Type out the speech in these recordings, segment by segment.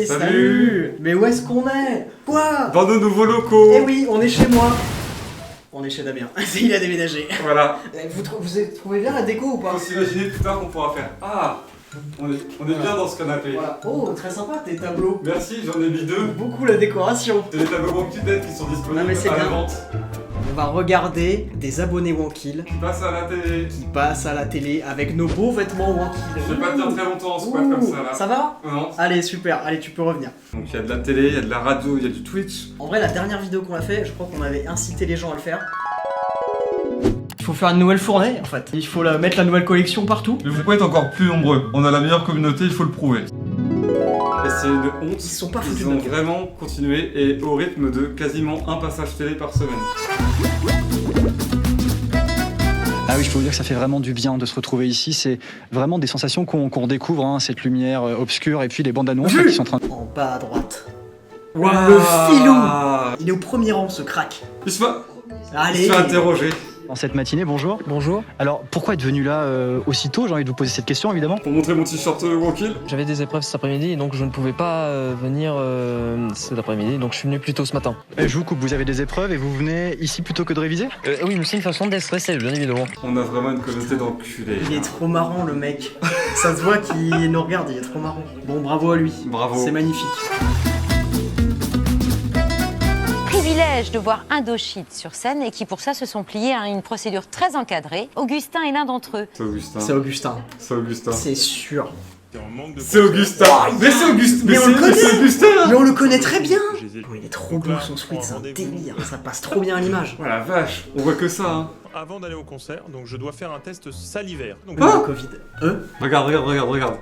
Hey, salut. Mais où est-ce qu'on est? Quoi? Dans de nouveaux locaux. Eh oui, on est chez moi. On est chez Damien. Il a déménagé. Voilà. Vous trouvez bien la déco ou pas? Faut s'imaginer plus tard qu'on pourra faire. Ah, on est bien dans ce canapé. Voilà. Oh, très sympa tes tableaux. Merci, j'en ai mis 2. Beaucoup la décoration. C'est les tableaux WonkyDead qui sont disponibles Non, mais c'est à la bien. vente. On va regarder des abonnés Wankill Qui passe à la télé. qui passent à la télé avec nos beaux vêtements Wankill. Je vais pas tenir très longtemps en squat comme ça là. Ça va? Non. Allez, super. Allez, tu peux revenir. Donc il y a de la télé, il y a de la radio, il y a du Twitch. En vrai, la dernière vidéo qu'on a fait, je crois qu'on avait incité les gens à le faire. Il faut faire une nouvelle fournée en fait. Il faut mettre la nouvelle collection partout. Mais vous pouvez être encore plus nombreux. On a la meilleure communauté, il faut le prouver. Et c'est une honte. Ils sont pas foutus Ils de ont notre gueule. vraiment continué et au rythme de quasiment un passage télé par semaine. Ah oui, je peux vous dire que ça fait vraiment du bien de se retrouver ici. C'est vraiment des sensations qu'on découvre, hein, cette lumière obscure et puis les bandes annonces qui sont en train de... En bas à droite. Waouh. Le filou. Il est au premier rang ce crack. Il se fait Allez. interroger. En cette matinée, bonjour. Bonjour. Alors, pourquoi être venu là aussitôt? J'ai envie de vous poser cette question, évidemment. Pour montrer mon t-shirt Wankill. J'avais des épreuves cet après-midi, donc je ne pouvais pas venir cet après-midi, donc je suis venu plus tôt ce matin. Je vous coupe, vous avez des épreuves et vous venez ici plutôt que de réviser? Oui, mais c'est une façon de déstresser, bien évidemment. On a vraiment une communauté d'enculés. Il est trop marrant le mec. Ça se voit qu'il nous regarde, il est trop marrant. Bon, bravo à lui. Bravo. C'est magnifique. Privilège de voir Indochine sur scène et qui pour ça se sont pliés à une procédure très encadrée. Augustin est l'un d'entre eux. C'est Augustin. C'est Augustin. C'est Augustin. C'est sûr. C'est Augustin. Mais c'est Augustin. Mais on le connaît. C'est Augustin. Mais on le connaît très bien. Oh, il est trop beau son sweat, c'est un délire. Ça passe trop bien à l'image. Oh la vache. On voit que ça. Hein. Avant d'aller au concert, donc je dois faire un test salivaire. Donc, Le Covid. Regarde.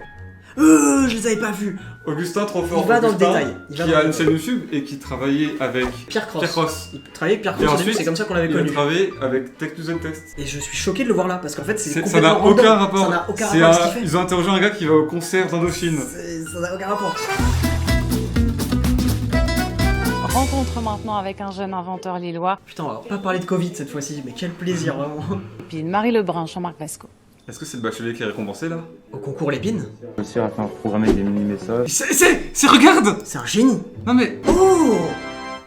Je les avais pas vus. Augustin trop fort. Il va dans le Augustin, détail. Il va qui dans a le une détail. chaîne YouTube et qui travaillait avec Pierre Cross. Pierre Cross. Il travaillait avec Pierre Et Cross au début, ensuite, c'est comme ça qu'on l'avait Il a connu. travaillé avec Tech News and Test. Et je suis choqué de le voir là parce qu'en fait c'est Ça complètement n'a random. aucun rapport. Ça n'a aucun C'est rapport avec ce qu'il fait. Ils ont interrogé un gars qui va au concert d'Indochine. Ça n'a aucun rapport. Rencontre maintenant avec un jeune inventeur lillois. Putain, on va pas parler de Covid cette fois-ci, mais quel plaisir vraiment. Puis Marie Lebrun, Jean-Marc Vasco. Est-ce que c'est le bachelier qui est récompensé là? Au concours Lépine. Réussir à faire programmer des mini-messages. C'est regarde. C'est un génie. Non mais. Oh.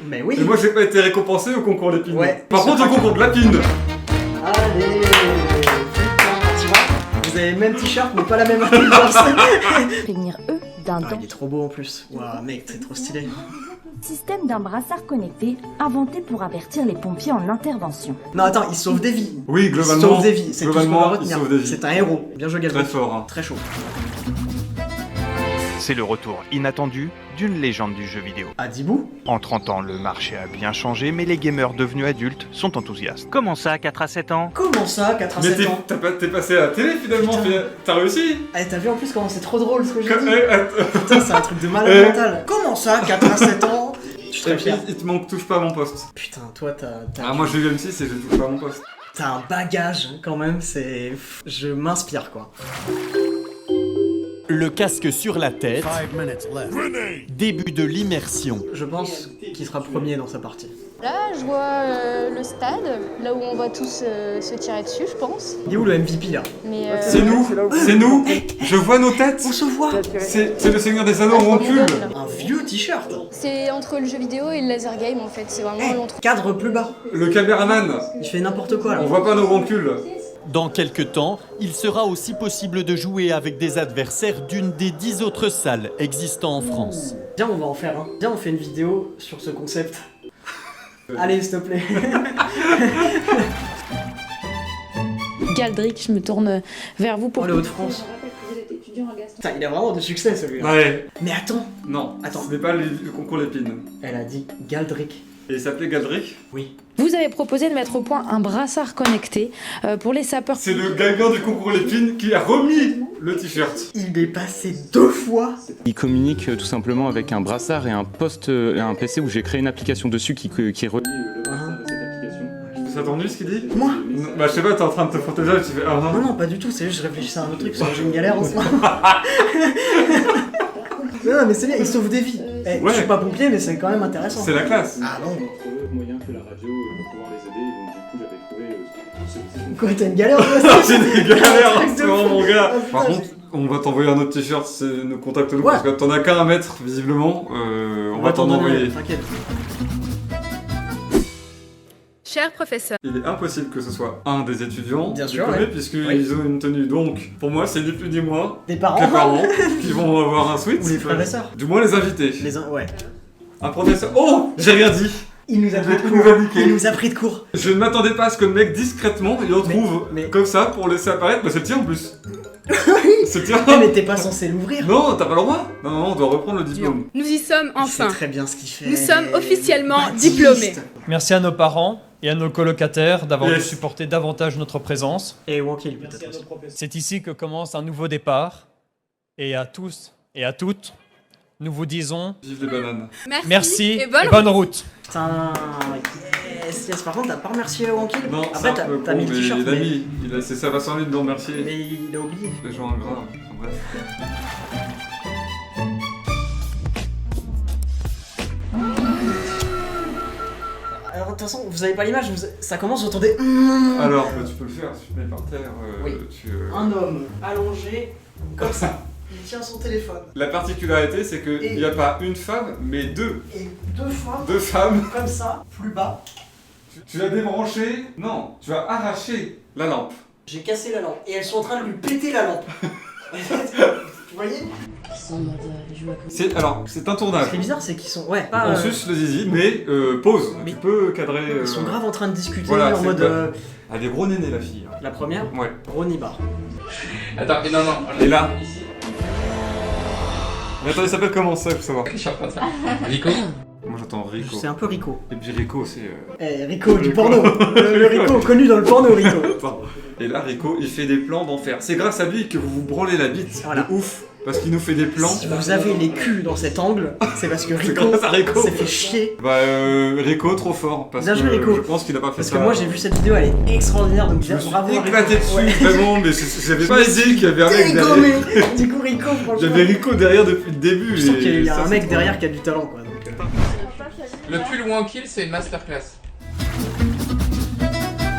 Mais oui. Et moi j'ai pas été récompensé au concours d'épines. Ouais. Par contre au concours de lapine. Allez. Putain, tu vois, vous avez le même t-shirt mais pas la même intelligence. Prévenir eux d'un Ah, il est trop beau en plus. Waouh mec, c'est trop stylé. système d'un brassard connecté inventé pour avertir les pompiers en intervention. Non attends, il sauve des vies. Oui, Il globalement. sauve des vies, c'est tout ce qu'on va globalement, il retenir. sauve des vies. C'est un héros. Bien joué Gabriel. Très fort. Hein. Très chaud. C'est le retour inattendu d'une légende du jeu vidéo. Adibou. En 30 ans, le marché a bien changé, mais les gamers devenus adultes sont enthousiastes. Comment ça, 4 à 7 ans? Comment ça, 4 à Mais 7 ans? t'es passé à la télé finalement, Putain. t'as réussi. Eh, t'as vu en plus comment c'est trop drôle ce que j'ai Comme- dit? Putain, c'est un truc de malade mental. Comment ça, 4 à 7 ans? Je suis très fier. Il te manque touche pas à mon poste. Putain, toi, Ah, moi j'ai eu M6 et je touche pas à mon poste. t'as un bagage quand même, c'est. Je m'inspire quoi. Le casque sur la tête. Début de l'immersion. Je pense qu'il sera premier dans sa partie. Là, je vois le stade, là où on va tous se tirer dessus, je pense. Il est où le MVP là? Mais C'est nous. Je vois nos têtes. On se voit. C'est le Seigneur des Anneaux en cul. Un vieux t-shirt. c'est entre le jeu vidéo et le laser game en fait, c'est vraiment l'entre. Cadre plus bas. Le caméraman. Il fait n'importe quoi là. On voit pas nos roncules. Dans quelques temps, il sera aussi possible de jouer avec des adversaires d'une des 10 autres salles existant en France. Viens, on va en faire un. Viens, on fait une vidéo sur ce concept. Allez, s'il te plaît. Galdric, je me tourne vers vous pour... Oh, le Hauts-de-France. Putain, il a vraiment du succès celui-là. Ouais. Mais attends. Non. Attends. Ce n'est pas le concours l'épine. Elle a dit Galdric. Et il s'appelait Galdric. Oui. Vous avez proposé de mettre au point un brassard connecté pour les sapeurs. C'est le gagnant du concours l'épine qui a remis le t-shirt. Il est passé 2 fois. Il communique tout simplement avec un brassard et un PC où j'ai créé une application dessus qui est reliée le brassard de cette application. Ça t'ennuie ce qu'il dit? Moi? Non, bah je sais pas, t'es en train de te protéger et tu fais ah Non, non, pas du tout, c'est juste je réfléchissais à un autre truc parce que j'ai une galère en ce moment. Non, mais c'est bien, il sauve des vies. Eh, Ouais. Je suis pas pompier, mais c'est quand même intéressant. C'est la classe. Ah non. Moyen que la radio va pouvoir les aider, donc du coup j'avais trouvé ce petit... Quoi, t'as une galère toi? J'ai des galères en ce moment, mon gars. Ah, putain, Par contre, On va t'envoyer un autre t-shirt, nous contacte-nous, Ouais. parce que t'en as qu'un à mettre, visiblement. On va t'en envoyer. T'inquiète. Cher professeur. Il est impossible que ce soit un des étudiants Bien sûr, diplômés, ouais. puisqu'ils ont une tenue. Donc, pour moi, c'est ni plus ni moins Des que parents. les parents qui vont avoir un sweat. Ou les frères et sœurs. Du moins les invités. Ouais. Un professeur. Oh, j'ai rien dit. Il nous a pris de Il nous a niqué. Il nous a pris de court. Je ne m'attendais pas à ce que le mec discrètement il en trouve comme ça pour laisser apparaître. Bah c'est le tien en plus. C'est le tien. Mais t'es pas censé l'ouvrir. Non, t'as pas le droit. Non, on doit reprendre le diplôme. Nous y sommes enfin. C'est très bien ce qu'il fait. Nous sommes officiellement Baptiste. diplômés. Merci à nos parents et à nos colocataires d'avoir Yes. dû supporter davantage notre présence. Et Wankil peut-être aussi. C'est ici que commence un nouveau départ. Et à tous et à toutes, nous vous disons Vive les bananes. merci et et bonne bonne route. Putain, yes. Par contre, t'as pas remercié Wankil. Non, c'est Après, un t'as peu t'as con, mis le mais t-shirt. il a mis. C'est sa façon à lui de nous remercier. Mais il a oublié. Les gens ingrats. Enfin, bref. Alors, de toute façon, vous avez pas l'image, ça commence, vous entendez. Alors, bah, tu peux le faire. Tu te mets par terre. Oui. Un homme allongé, comme ça. Il tient son téléphone. La particularité, c'est qu'il n'y a pas une femme, mais deux. Et deux fois, Deux femmes. comme ça, plus bas. Tu l'as débranché. Non, tu as arraché la lampe. J'ai cassé la lampe. Et elles sont en train de lui péter la lampe. Vous voyez? Ils sont en mode jouer à côté. Alors, c'est intournable. Ce qui est bizarre, c'est qu'ils sont. Ouais, pas. On suce le zizi, mais pause. Mais tu peux cadrer. Ils sont grave en train de discuter voilà, en c'est mode. pas- Elle a des gros nénés, la fille. La première, Ouais. Ronibar. Attends, mais non. Et là. Mais attends, il s'appelle comment ça, il faut savoir. Rico. Moi j'entends Rico. C'est un peu Rico. Et puis Rico, c'est. Rico du porno. Le Rico connu dans le porno, Rico. Attends. Et là, Rico, il fait des plans d'enfer. C'est grâce à lui que vous vous branlez la bite. Voilà. De ouf. Parce qu'il nous fait des plans. Si vous avez les culs dans cet angle, c'est parce que C'est Rico grâce à Rico. s'est fait chier. Bah, Rico, trop fort. Parce Bien que joué, Rico. je pense qu'il a pas fait Parce ça. que moi j'ai vu cette vidéo, elle est extraordinaire, donc Je me suis bravo à Rico. éclaté dessus, Ouais. vraiment, mais j'avais pas idée qu'il y avait un mec Dégommé. derrière. Du coup, Rico, franchement. J'avais Rico derrière depuis le début. Je sens qu'il y et a ça, un c'est mec trop derrière bien. qui a du talent, quoi. Donc, Le pull Wankil, c'est une masterclass.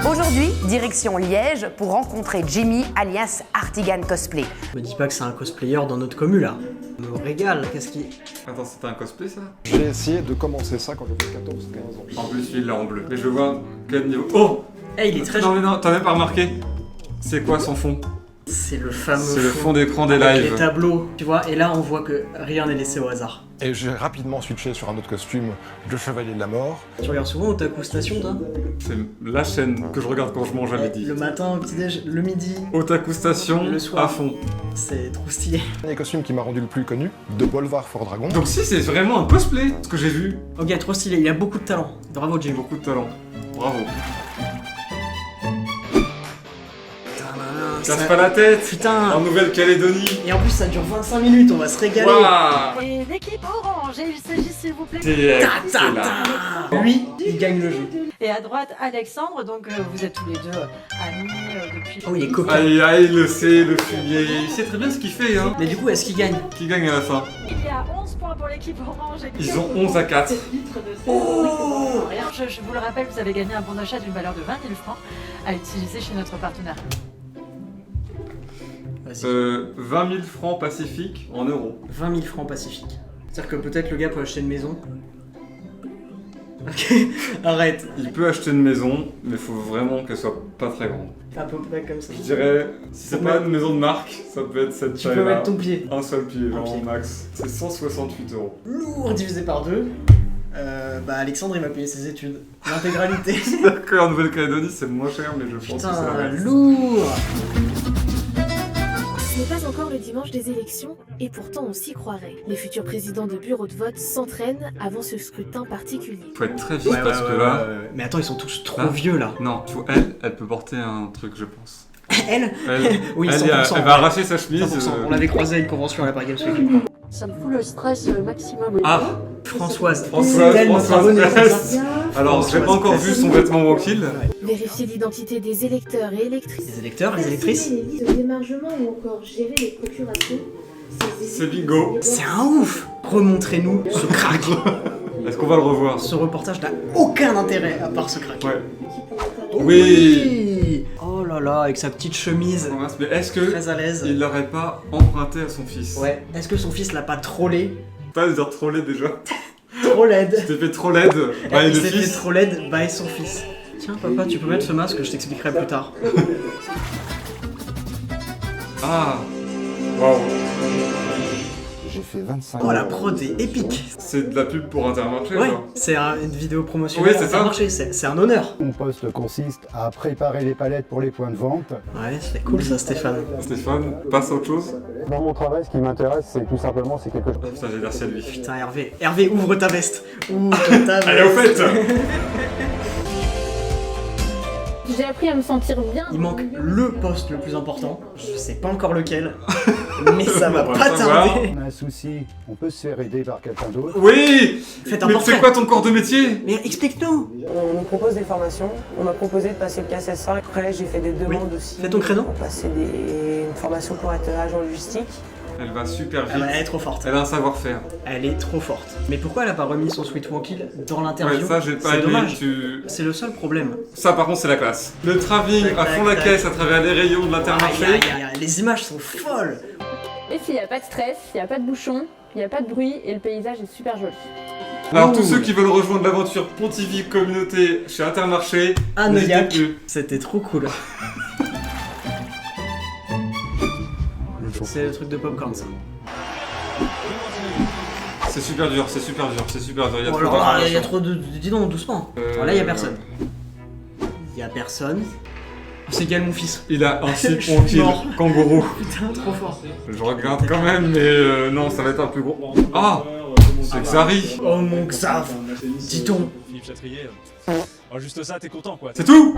Aujourd'hui, direction Liège pour rencontrer Jimmy alias Artigan Cosplay. Me dis pas que c'est un cosplayer dans notre commu là. Me régale, qu'est-ce qui. Attends, c'était un cosplay ça? J'ai essayé de commencer ça quand j'avais 14-15 ans. En plus, il l'a en bleu. Mais je veux voir quel niveau. Oh! Eh, il est très Non, mais non, t'as même pas remarqué? C'est quoi son fond? C'est le fameux. C'est le fond d'écran des avec lives. les tableaux, tu vois, et là on voit que rien n'est laissé au hasard. Et j'ai rapidement switché sur un autre costume de Chevalier de la Mort. Tu regardes souvent Otaku Station, toi? C'est la chaîne que je regarde quand je mange à midi. Le matin, au petit-déj, le midi, Otaku Station, le soir. à fond. C'est trop stylé. Un des costumes qui m'a rendu le plus connu, de Bolvar Fort Dragon. Donc si, c'est vraiment un cosplay, ce que j'ai vu. Ok, trop stylé, il a beaucoup de talent. Bravo, Jimmy. Beaucoup de talent. Bravo. Casse Ça- pas la tête. Putain. En Nouvelle-Calédonie. Et en plus, ça dure 25 minutes, on va se régaler. Waouh. Et l'équipe orange, il s'agit s'il vous plaît. C'est là. Lui, il gagne le jeu. Et à droite, Alexandre, donc vous êtes tous les deux amis depuis... Oh, il est copain. Aïe aïe, il le sait, le fumier. Il sait très bien ce qu'il fait, hein. Mais du coup, est-ce qu'il gagne? Qui gagne à la fin? Il est à 11 points pour l'équipe orange. Ils ont 11 à 4. Oh, je vous le rappelle, vous avez gagné un bon d'achat d'une valeur de 20 000 francs à utiliser chez notre partenaire. 20 000 francs pacifiques en euros. 20 000 francs pacifiques. C'est-à-dire que peut-être le gars peut acheter une maison. Ok, arrête. Il peut acheter une maison, mais faut vraiment qu'elle soit pas très grande. À peu près comme ça. Je dirais, si c'est pas une maison de marque, ça peut être cette Tu taille peux mettre ton pied. Un seul pied, Un genre pied. max. C'est 168 euros. Lourd divisé par 2. Bah Alexandre il va payer ses études. L'intégralité. D'accord, en Nouvelle-Calédonie c'est moins cher, mais je pense que ça Putain, reste. lourd. Ce n'est pas encore le dimanche des élections, et pourtant on s'y croirait. Les futurs présidents de bureaux de vote s'entraînent avant ce scrutin particulier. Faut être très vite parce que là. Mais attends, ils sont tous trop là, vieux là. Non, tu vois, elle peut porter un truc, je pense. Elle Oui, elle, 100%. elle va arracher sa chemise. 100%. On l'avait croisé à une convention à la Paris Games Week. Ça me fout le stress maximum. Ah, Françoise. Françoise, Elle, notre abonnée, c'est ça Alors, j'ai pas encore vu son vêtement Wankil. Vérifier l'identité des électeurs et électrices. Les électeurs, les électrices. Les listes de démargement ou encore gérer les procurations. C'est bingo. C'est un ouf. Remontrez-nous ce crack. Est-ce qu'on va le revoir? Ce reportage n'a aucun intérêt à part ce crack. Ouais. Oui. Oh là là là, avec sa petite chemise. Mais est-ce que très à l'aise. il l'aurait pas emprunté à son fils? Ouais. Est-ce que son fils l'a pas trollé? Pas de dire trollé déjà. Trop laide. Tu t'es fait trop laide. Bah, il s'est fait trop laide, by son fils. Tiens papa, tu peux mettre ce masque, je t'expliquerai plus tard. Ah. Waouh. J'ai fait 25 Oh la prod est épique. C'est de la pub pour Intermarché. Ouais, genre. c'est une vidéo promotionnelle. Oui, c'est ça. Intermarché, c'est un honneur. Mon poste consiste à préparer les palettes pour les points de vente. Ouais, c'est cool ça Stéphane. Stéphane, passe à autre chose. Dans mon travail, ce qui m'intéresse, c'est tout simplement, c'est quelque chose. Putain, j'ai merci à lui. Putain Hervé, ouvre ta veste. Ouvre ta veste. Allez, au fait. J'ai appris à me sentir bien. Il manque le poste le plus important. Je sais pas encore lequel, mais ça va On va pas savoir. tarder. On a un souci, on peut se faire aider par quelqu'un d'autre. Oui. Faites un Mais portrait. c'est quoi ton corps de métier? Mais explique-nous. On nous propose des formations. On m'a proposé de passer le KSS5. Après, j'ai fait des demandes aussi. Fais ton créneau. Pour passer une formation pour être agent logistique. Elle va super vite. Elle est trop forte. Elle a un savoir-faire. Elle est trop forte. Mais pourquoi elle a pas remis son Sweet Wankill dans l'interview? Ouais, ça j'ai pas C'est aimé. dommage. C'est le seul problème. Ça par contre c'est la classe. Le travelling à fond la caisse à travers les rayons de l'Intermarché. Les images sont folles. Et s'il n'y a pas de stress, il n'y a pas de bouchon, il n'y a pas de bruit et le paysage est super joli. Alors tous ceux qui veulent rejoindre l'aventure Pontivy Communauté chez Intermarché, À n'hésitez Neuillac, plus. c'était trop cool. C'est le truc de popcorn ça. C'est super dur, c'est super dur, c'est super dur. Il y a Oh trop là là, il y a d'informations. trop de... Dis donc, doucement. Là, il y a personne. Il y a personne. C'est Gal mon fils. Il a un Je suis Sweet Wankill mort. kangourou. Putain, trop fort. Je regarde quand même, mais non, ça va être un plus gros. Ah, c'est Xari. Oh mon Xav. Dis donc. Philippe Chatrier. Oh, juste ça, t'es content quoi. C'est tout.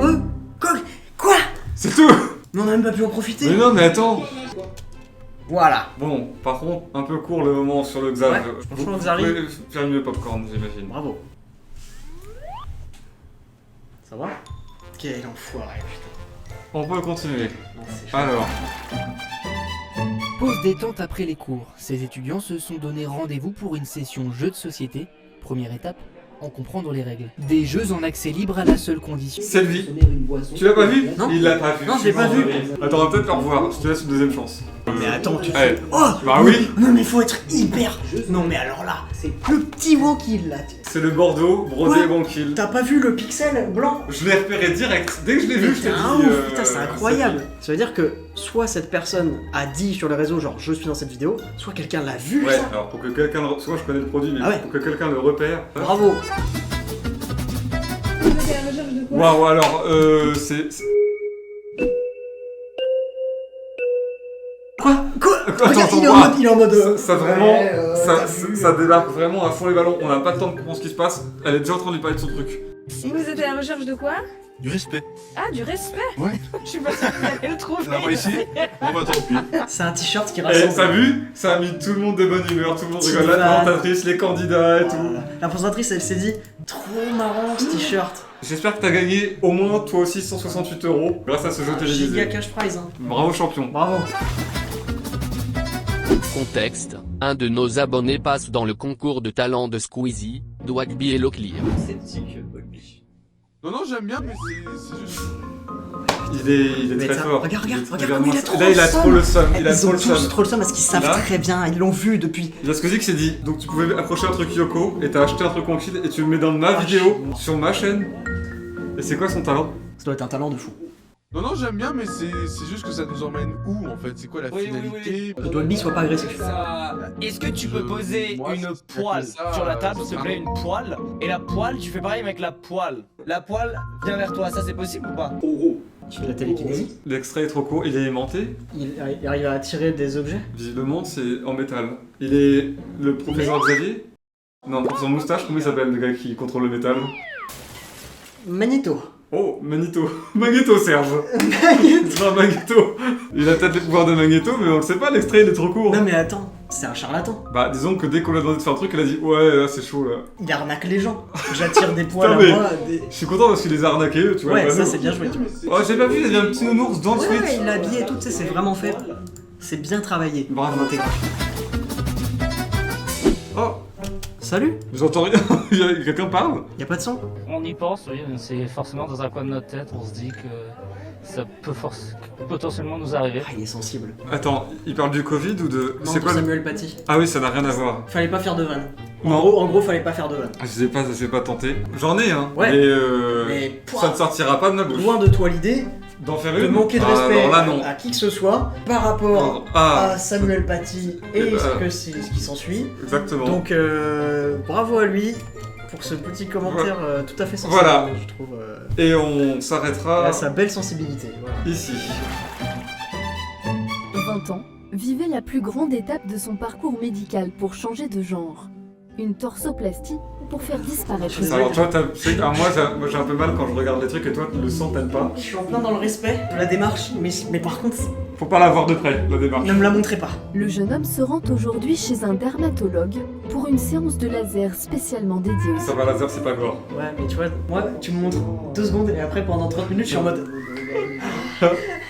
Quoi? C'est tout. Mais on a même pas pu en profiter. Mais non, mais attends. Voilà. Bon, par contre, un peu court le moment sur le Xav. Ouais, franchement, Xari. Vous pouvez faire mieux popcorn, j'imagine. Bravo. Ça va? Quel enfoiré, putain. On peut continuer. Non, c'est chaud. Alors, Pause détente après les cours. Ces étudiants se sont donné rendez-vous pour une session jeux de société. Première étape, en comprendre les règles. Des jeux en accès libre à la seule condition. Sylvie, tu l'as pas vu? Non. Il l'a pas vu. Non, je l'ai pas vu. Attends, on va peut-être le revoir. Je te laisse une deuxième chance. Mais attends, tu Allez. fais... Oh Bah oui. Non mais faut être hyper... Non mais alors là, c'est le petit Wankill là. C'est le Bordeaux, brodé Ouais. Wankill. T'as pas vu le pixel blanc? Je l'ai repéré direct. Dès que je l'ai vu, je t'ai C'est un dit. ouf, putain, c'est incroyable. Ça veut dire que soit cette personne a dit sur les réseaux genre je suis dans cette vidéo, soit quelqu'un l'a vu. Ouais, ça. alors pour que quelqu'un le... Soit je connais le produit, mais Ah ouais. pour que quelqu'un le repère... Bravo. Waouh, alors, c'est... Quoi? Attends, Regarde, attends, il est en waouh. mode... Il est en mode... Ça vraiment, ouais, ça débarque vraiment à fond les ballons. On n'a pas le temps de comprendre ce qui se passe. Elle est déjà en train de lui parler de son truc. Vous êtes à la recherche de quoi? Du respect. Ah, du respect? Ouais. Je suis pas sûre que vous allez le trouver. On l'a pas ici. Bon bah tant pis. C'est un t-shirt qui Et rassemble. t'as vu? Ça a mis tout le monde de bonne humeur, tout le monde Petit rigole. La van. présentatrice, les candidats et tout. La présentatrice, elle s'est dit trop marrant ce t-shirt. J'espère que t'as gagné au moins toi aussi 168 € grâce à ce jeu Giga télévisé. cash prize. Hein. Bravo champion. Bravo. Contexte, un de nos abonnés passe dans le concours de talent de Squeezie, Dwagby et Locklear. Sceptique, Bugby. Non, non, j'aime bien, mais c'est juste. Il est Mais très ça- fort. regarde Il est comme il a trop Là, il a le seum. trop le seum. Il a Ils trop ont le tous seum. trop le seum parce qu'ils savent Là. très bien, ils l'ont vu depuis. Il y a Squeezie qui s'est dit, donc tu pouvais accrocher un truc Yoko et t'as acheté un truc Wankill et tu le mets dans ma vidéo sur ma chaîne. Et c'est quoi son talent? Ça doit être un talent de fou. Non, non, j'aime bien, mais c'est juste que ça nous emmène où en fait? C'est quoi la finalité? Que Dwagby soit pas agressif. Est-ce que tu peux poser une poêle sur la table, s'il te plaît, une poêle? Et la poêle, tu fais pareil avec la poêle. La poêle vient vers toi, ça c'est possible ou pas? Tu fais de la télékinésie. L'extrait est trop court, il est aimanté. Il arrive à tirer des objets. Visiblement, c'est en métal. Il est le professeur Xavier? Non, le professeur Moustache, comment il s'appelle le gars qui contrôle le métal? Magneto. Oh, Magneto. Magneto, Serge. Non, Magneto. Il a peut-être les pouvoirs de Magneto, mais on le sait pas, l'extrait il est trop court. Non mais attends, c'est un charlatan. Bah, disons que dès qu'on lui a demandé de faire un truc, il a dit ouais, là c'est chaud là. Il arnaque les gens. J'attire des poils à Putain, mais moi. Des... je suis content parce qu'il les a arnaqués eux, tu vois. Ouais, pas ça nous. c'est bien joué. Oh, j'ai pas vu, il y avait un petit nounours dans le Ouais, Switch. il l'a habillé et tout, tu sais, c'est vraiment fait. C'est bien travaillé. Bravo. en intégration. Oh, Salut. j'entends rien. Quelqu'un parle? Y'a pas de son? On y pense, oui, c'est forcément dans un coin de notre tête, on se dit que Ça peut potentiellement nous arriver. Ah, il est sensible. Attends, il parle du Covid ou de... Non, C'est quoi Samuel Paty. Ah oui, ça n'a rien à voir. Fallait pas faire de vanne. Non. En gros, fallait pas faire de vanne. Je sais pas tenter. J'en ai, hein. Ouais. Mais ça ne sortira pas de ma bouche. Loin de toi l'idée d'en faire de une. manquer de respect alors là, non. à qui que ce soit par rapport à Samuel Paty et ce qui s'ensuit. Exactement. Donc bravo à lui pour ce petit commentaire tout à fait sensible, voilà. je trouve. Et on s'arrêtera. Il a sa belle sensibilité. Voilà. Ici. 20 ans, vivait la plus grande étape de son parcours médical pour changer de genre. Une torsoplastie pour faire disparaître le Alors toi, moi j'ai un peu mal quand je regarde les trucs et toi le sang t'aime pas. Je suis en plein dans le respect de la démarche, mais par contre... Faut pas la voir de près, la démarche. Ne me la montrez pas. Le jeune homme se rend aujourd'hui chez un dermatologue pour une séance de laser spécialement dédiée au Ça va, laser c'est pas gore. Ouais, mais tu vois, moi tu me montres 2 secondes et après pendant 30 minutes je suis en mode...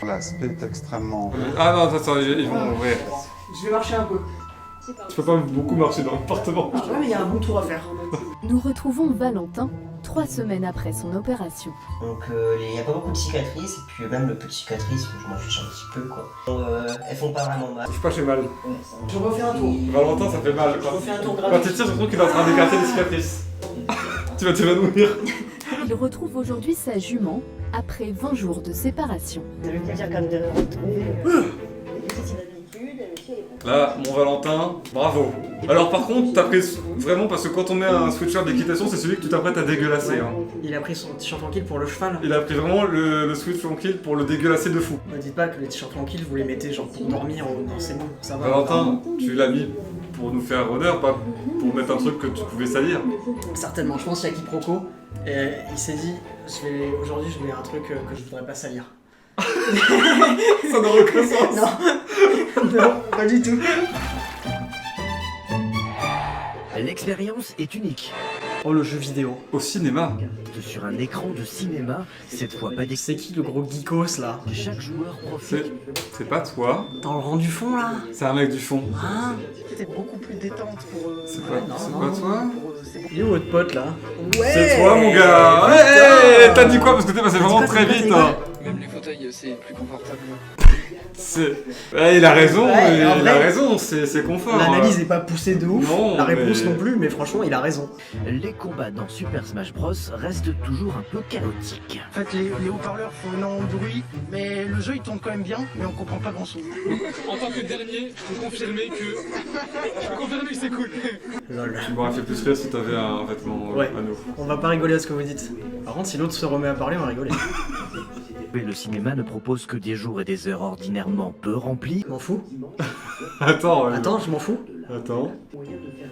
L'aspect est extrêmement... Ah non, attends, ils vont ouvrir. Je vais marcher un peu. Tu peux pas beaucoup marcher dans l'appartement. Ouais, mais il y a un bon tour à faire. Nous retrouvons Valentin 3 semaines après son opération. Donc il n'y a pas beaucoup de cicatrices, et puis même le peu de cicatrices, je m'en fiche un petit peu quoi. Elles font pas vraiment mal. Je pas, j'ai mal. Je refais un tour. Valentin, ça fait mal. Je refais un tour Quand gratuit. tu tires, je trouve qu'il est en train d'écarter les cicatrices. Tu vas t'évanouir. Il retrouve aujourd'hui sa jument après 20 jours de séparation. Là, mon Valentin, bravo. Alors par contre, t'as pris vraiment, parce que quand on met un sweatshirt d'équitation, c'est celui que tu t'apprêtes à dégueulasser. Hein. Il a pris son t-shirt tranquille pour le cheval. Il a pris vraiment le sweat tranquille pour le dégueulasser de fou. Ne dites pas que les t-shirts tranquilles, vous les mettez genre pour dormir ou non, c'est bon, ça va. Valentin, tu l'as mis pour nous faire honneur, pas pour mettre un truc que tu pouvais salir. Certainement, je pense qu'il y a quiproquo. Et il s'est dit, aujourd'hui je mets un truc que je voudrais pas salir. Ça n'a aucun sens. Non, pas du tout. L'expérience est unique. Oh, le jeu vidéo. Au cinéma. Sur un écran de cinéma, cette fois pas des... C'est qui le gros geekos là? Chaque joueur profite. C'est pas toi. Dans le rang du fond là? C'est un mec du fond. Ah. C'est beaucoup plus détente pour... C'est pas toi? Il est où votre pote là? Ouais. C'est toi mon gars. Ouais. T'as dit quoi? Parce que t'es passé vraiment très vite. Même les fauteuils, c'est plus confortable. Il a raison, Ouais, il a vrai, raison, c'est confort. L'analyse n'est pas poussée de ouf, Non, la réponse mais- non plus, mais franchement, il a raison. Les combats dans Super Smash Bros restent toujours un peu chaotiques. En fait, les haut-parleurs font énormément de bruit, mais le jeu il tourne quand même bien, mais on comprend pas grand chose. En tant que dernier, je peux confirmer que c'est cool. Lol. Tu m'aurais fait plus rire si t'avais un vêtement Ouais, à nous. on va pas rigoler à ce que vous dites. Par contre, si l'autre se remet à parler, on va rigoler. Mais le cinéma ne propose que des jours et des heures ordinairement peu remplis. M'en fous. Attends, Attends, je m'en fous. Attends.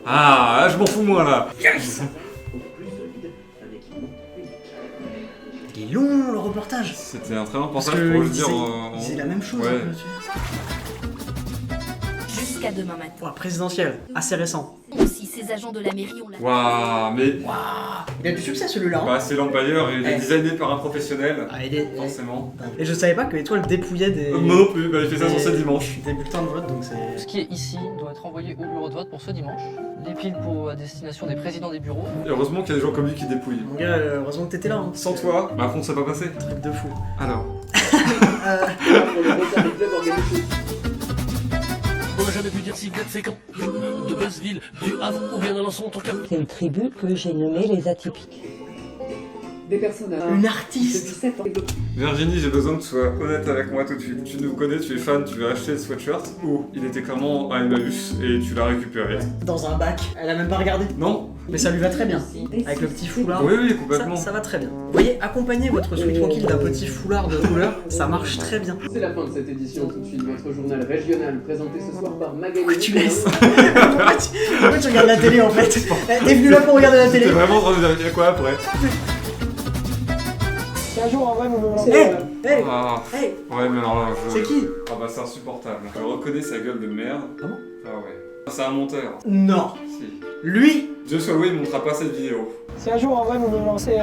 Ah, je m'en fous moi là. Yes. Il est long le reportage. C'était un très long Parce reportage que pour le il dire. disait- c'est la même chose. Ouais. un peu là-dessus. Jusqu'à demain matin. Oh, présidentiel, assez récent. Aussi, ces agents de la mairie ont la... Waouh, mais. Il a du succès celui-là. hein. Bah, c'est l'Empire et il est Eh. designé par un professionnel. Ah, il est... Forcément. Et je savais pas que Étoile dépouillait des... Moi non plus, bah, il fait ça sur ce dimanche. Des bulletins de vote, donc c'est... Ce qui est ici doit être envoyé au bureau de vote pour ce dimanche. Les piles pour à destination des présidents des bureaux. Et heureusement qu'il y a des gens comme lui qui dépouillent. Mon gars, heureusement que t'étais là. Hein. Sans toi, Macron ça pas passé. Truc de fou. Alors. On n'a jamais pu dire si c'est quand de Buzzville, du Havre ou bien d'Alençon, ton cas. C'est une tribu que j'ai nommée les atypiques. Des personnes Une artiste. Virginie, j'ai besoin que tu sois honnête avec moi tout de suite. Tu nous connais, tu es fan, tu veux acheter le sweatshirt ou il était clairement à Emmaüs et tu l'as récupéré. Dans un bac. Elle a même pas regardé. Non. Mais ça lui va très bien. Avec le petit foulard. Oui, oui, complètement. Ça va très bien. Vous voyez, accompagner votre sweat tranquille d'un petit foulard de couleur, ça marche très bien. C'est la fin de cette édition. Tout de suite, votre journal régional présenté ce soir par Magali. Pourquoi tu laisses pourquoi tu regardes la télé en fait? T'es venu là pour regarder la télé. T'es vraiment en train de vérifier quoi après? Si un jour en vrai vous me lancez... Hey, Ah. hey. Ouais, mais alors là, C'est qui? Ah bah c'est insupportable. Je reconnais sa gueule de merde. Ah bon? Ah ouais. C'est un monteur. Non. Si. Lui? Dieu soit loué, il montrera pas cette vidéo. Si un jour en vrai vous me lancez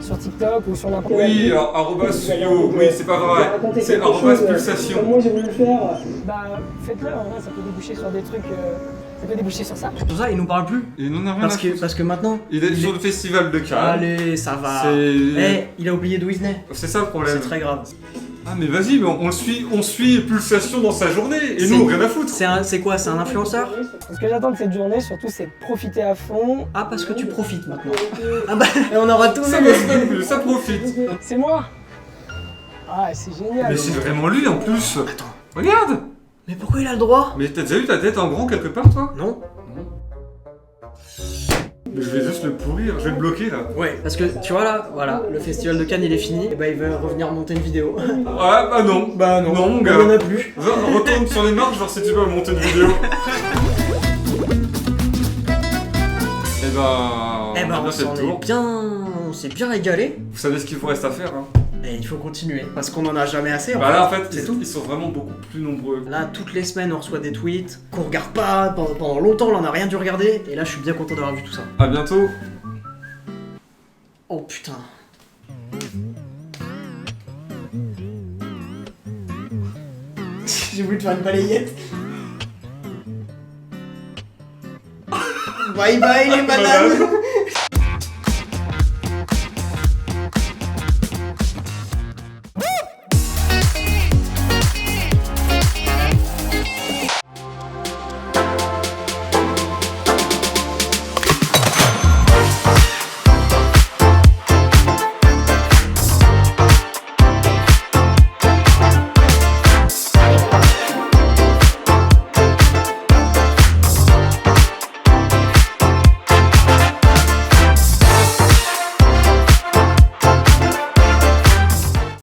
sur TikTok ou sur n'importe Oui, alors arrobas studio, oui, c'est pas vrai. C'est arrobas pulsation. Moi j'ai voulu le faire, bah faites-le, en vrai ça peut déboucher sur des trucs... ça peut déboucher sur ça. Pour ça, il nous parle plus. Il n'en a rien Parce à que, foutre. parce que maintenant... Il est sur le festival de Cannes. Allez, ça va. C'est- Eh, il a oublié d'où il venait. C'est ça le problème. C'est très grave. Ah mais vas-y, mais on suit Pulsation dans sa journée, et nous, rien à foutre. C'est quoi, c'est un influenceur? Ce que j'attends de cette journée, surtout, c'est de profiter à fond. Ah, parce que tu profites maintenant. Ah bah, on aura tout ça vu. Ça profite. C'est moi. Ah, c'est génial. Mais c'est vraiment lui en plus. Attends, regarde. Mais pourquoi il a le droit? Mais t'as déjà eu ta tête en grand quelque part, toi? Non. Mais je vais juste le pourrir, je vais le bloquer là. Ouais, parce que tu vois là, voilà, le festival de Cannes il est fini, et bah il veut revenir monter une vidéo. Ah bah non. Bah non, mon gars. Il y en a plus. Retourne sur les marches, voir si tu peux monter une vidéo. Eh ben, on s'est bien régalé. Vous savez ce qu'il vous reste à faire, hein? Et il faut continuer, parce qu'on en a jamais assez. Bah là en fait, c'est tout. Ils sont vraiment beaucoup plus nombreux. Là, toutes les semaines, on reçoit des tweets qu'on regarde pas pendant longtemps, là on a rien dû regarder, et là je suis bien content d'avoir vu tout ça. À bientôt. Oh putain. J'ai voulu te faire une balayette. Bye bye les bananes.